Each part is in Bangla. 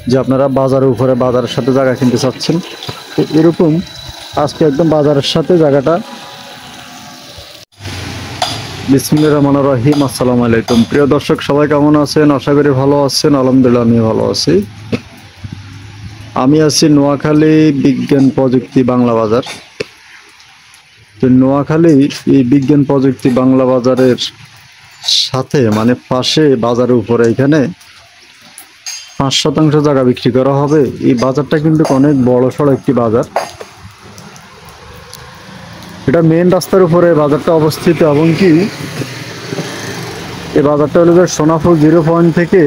যে আপনারা বাজারের উপরে বাজারের সাথে জায়গা কিনতে চাচ্ছেন, তো এরকম আজকে একদম বাজারের সাথে জায়গাটা। বিসমিল্লাহির রহমানির রহিম। আসসালামু আলাইকুম প্রিয় দর্শক, সবাই কেমন আছেন? আশা করি ভালো আছেন। আলহামদুলিল্লাহ আমি ভালো আছি। আমি আছি নোয়াখালী বিজ্ঞান প্রযুক্তি বাংলা বাজার। তো নোয়াখালী এই বিজ্ঞান প্রযুক্তি বাংলা বাজারের সাথে মানে পাশে বাজারের উপরে এখানে 5% জায়গা বিক্রি করা হবে। এই বাজারটা কিন্তু অনেক বড় সড়ো একটি বাজার। এটা মেন রাস্তার উপরে বাজারটা অবস্থিত, এবং কি এই বাজারটা হলো যে সোনাপুর 0 পয়েন্ট থেকে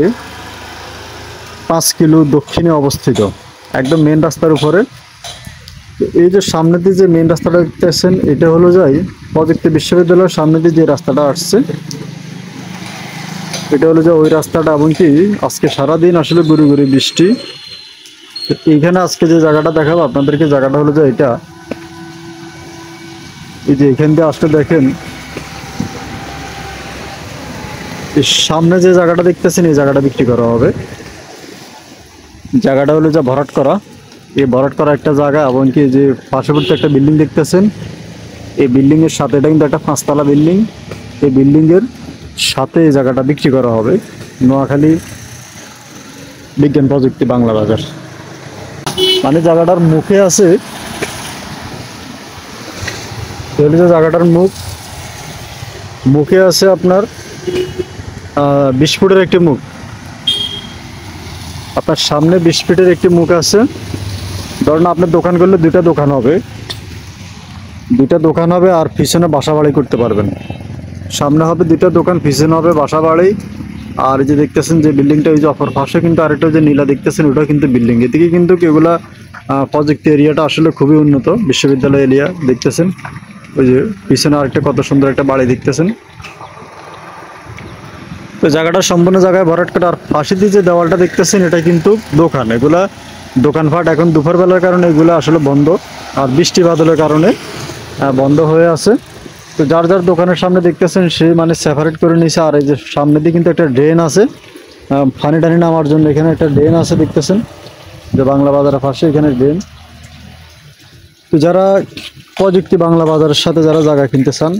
5 কিলো দক্ষিণে অবস্থিত, একদম মেন রাস্তার উপরে। এই যে সামনে দিয়ে যে মেন রাস্তাটা দেখতেছেন, এটা হলো যাই প্রযুক্তি বিশ্ববিদ্যালয়ের সামনে দিয়ে যে রাস্তাটা আসছে, এটা হলো যে ওই রাস্তাটা। এবং কি আজকে সারাদিন আসলে গুড়ি গুড়ি বৃষ্টি। এইখানে আজকে যে জায়গাটা দেখাবো আপনাদেরকে, জায়গাটা হলো যে এটা, এই যে এখান দিয়ে আসলে দেখেন এই সামনে যে জায়গাটা দেখতেছেন, এই জায়গাটা বিক্রি করা হবে। জায়গাটা হলো যে ভরাট করা, এই ভরাট করা একটা জায়গা। এবং কি যে পার্শ্ববর্তী একটা বিল্ডিং দেখতেছেন, এই বিল্ডিং এর সাথে, এটা কিন্তু একটা 5 তলা বিল্ডিং। এই বিল্ডিং এর সাথে এই জায়গাটা বিক্রি করা হবে। নোয়াখালী বিজ্ঞান প্রযুক্তি বাংলা বাজার মানে জায়গাটার মুখে আছে, যে জায়গাটার মুখে আছে আপনার 20 ফুটের একটি মুখ। আপনার সামনে 20 ফিটের একটি মুখ আছে। ধরুন আপনার দোকান করলে দুইটা দোকান হবে, আর পিছনে বাসা বাড়ি করতে পারবেন। সামনে হবে দুইটা দোকান, পিছনে হবে বাসা বাড়ি। আর এই যে দেখতেছেন যে বিল্ডিংটা, ওই যে অপর পাশে কিন্তু আরেকটা যে নীলা দেখতেছেন, ওটা কিন্তু বিল্ডিং। এদিকে কিন্তু এগুলা প্রযুক্তি এরিয়াটা আসলে খুবই উন্নত বিশ্ববিদ্যালয় এরিয়া দেখতেছেন। ওই যে পিছনে আরেকটা কত সুন্দর একটা বাড়ি দেখতেছেন। তো জায়গাটা সম্পূর্ণ জায়গায় ভরাট করা। আর পাশে দিয়ে যে দেওয়ালটা দেখতেছেন, এটা কিন্তু দোকান। এগুলা দোকানপাট এখন দুপুরবেলার কারণে এগুলো আসলে বন্ধ, আর বৃষ্টি বাদলের কারণে বন্ধ হয়ে আছে। তো যার যার দোকানের সামনে দেখতেছেন সে মানে সেপারেট করে নিয়েছে। আর এই যে সামনে দিয়ে কিন্তু একটা ড্রেন আছে, পানি টানি নামার জন্য এখানে একটা ড্রেন আছে দেখতেছেন, যে বাংলা বাজারের পাশে এখানে ড্রেন। তো যারা প্রযুক্তি বাংলা বাজারের সাথে যারা জায়গা কিনতে চান,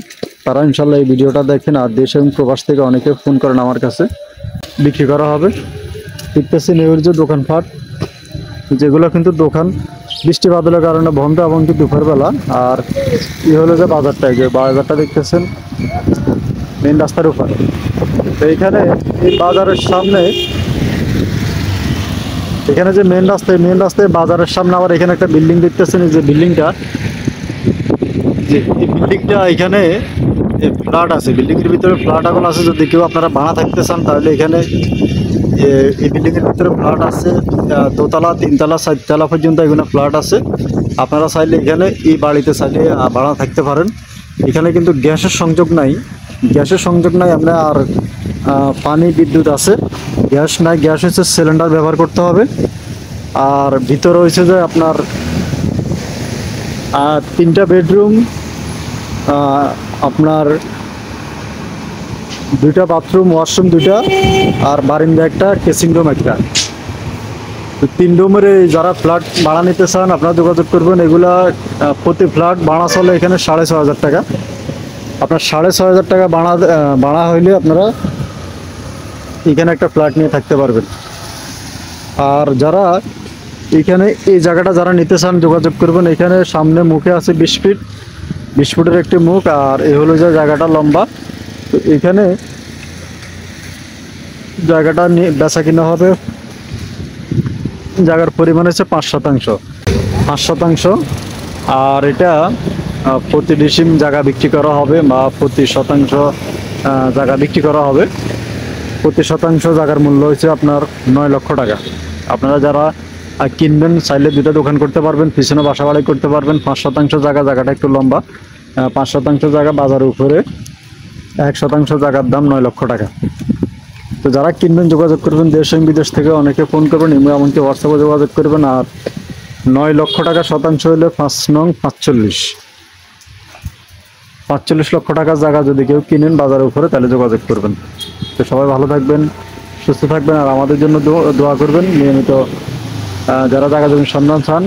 তারা ইনশাল্লাহ এই ভিডিওটা দেখেন। আর দেশ এবং প্রবাস থেকে অনেকে ফোন করেন আমার কাছে, বিক্রি করা হবে। দেখতেছেন এর যে দোকানপাট, যেগুলো কিন্তু দোকান বৃষ্টি বাদলের কারণে বন্ধ, এবং কি দুপুরবেলা। আর কি হলো যে বাজারটা, যে বাজারটা দেখতেছেন মেন রাস্তার উপরে। তো এইখানে এই বাজারের সামনে, এখানে যে মেন রাস্তায় বাজারের সামনে আবার এখানে একটা বিল্ডিং দেখতেছেন। এই যে বিল্ডিংটা, যে এই বিল্ডিংটা এখানে ফ্ল্যাট আছে, বিল্ডিংয়ের ভিতরে ফ্ল্যাট এখন আছে। যদি কেউ আপনারা ভাড়া থাকতে চান, তাহলে এখানে এই বিল্ডিংয়ের ভিতরে ফ্ল্যাট আছে। 2 তলা 3 তলা 4 তলা পর্যন্ত এখানে ফ্ল্যাট আছে। আপনারা চাইলে এখানে এই বাড়িতে চাইলে ভাড়া থাকতে পারেন। এখানে কিন্তু গ্যাসের সংযোগ নাই, আমরা। আর পানি বিদ্যুৎ আছে, গ্যাস নাই। গ্যাস হচ্ছে সিলিন্ডার ব্যবহার করতে হবে। আর ভিতরে হয়েছে যে আপনার 3টা বেডরুম, আপনার 2টা বাথরুম, ওয়াশরুম 2টা, আর বারিন্দা একটা, কেসিং রুম একটা। তো 3 রুমের যারা ফ্ল্যাট ভাড়া নিতে চান আপনারা যোগাযোগ করবেন। এগুলা প্রতি ফ্ল্যাট ভাড়া চলে এখানে 6,500 টাকা। আপনার 6,500 টাকা ভাড়া হইলে আপনারা এখানে একটা ফ্ল্যাট নিয়ে থাকতে পারবেন। আর যারা এখানে এই জায়গাটা যারা নিতে চান যোগাযোগ করবেন। এখানে সামনে মুখে আছে 20 ফুটের একটি মুখ, আর এই হলো যে জায়গাটা লম্বা। তো এখানে জায়গাটা নিয়ে বেচা কিনা হবে। জায়গার পরিমাণ হচ্ছে 5%। আর এটা প্রতি ডিসিম জায়গা বিক্রি করা হবে, বা প্রতি শতাংশ জায়গা বিক্রি করা হবে। প্রতি শতাংশ জায়গার মূল্য হচ্ছে আপনার 9 লক্ষ টাকা। আপনারা যারা কিনবেন চাইলে 2টা দোকান করতে পারবেন, পিছনে বাসা বাড়ি করতে পারবেন। 5% জায়গাটা একটু লম্বা। 5% জায়গা বাজারের উপরে, 1% জায়গার দাম 9 লক্ষ টাকা। তো যারা কিনবেন যোগাযোগ করবেন। দেশ এবং বিদেশ থেকে অনেকে ফোন করবেন, এমনকি হোয়াটসঅ্যাপে যোগাযোগ করবেন। আর 9 লক্ষ টাকা শতাংশ হলে 5 নং 45 লক্ষ টাকার জায়গা যদি কেউ কিনেন বাজারের উপরে, তাহলে যোগাযোগ করবেন। তো সবাই ভালো থাকবেন, সুস্থ থাকবেন আর আমাদের জন্য দোয়া করবেন। নিয়মিত যারা জায়গা জমির সন্ধান চান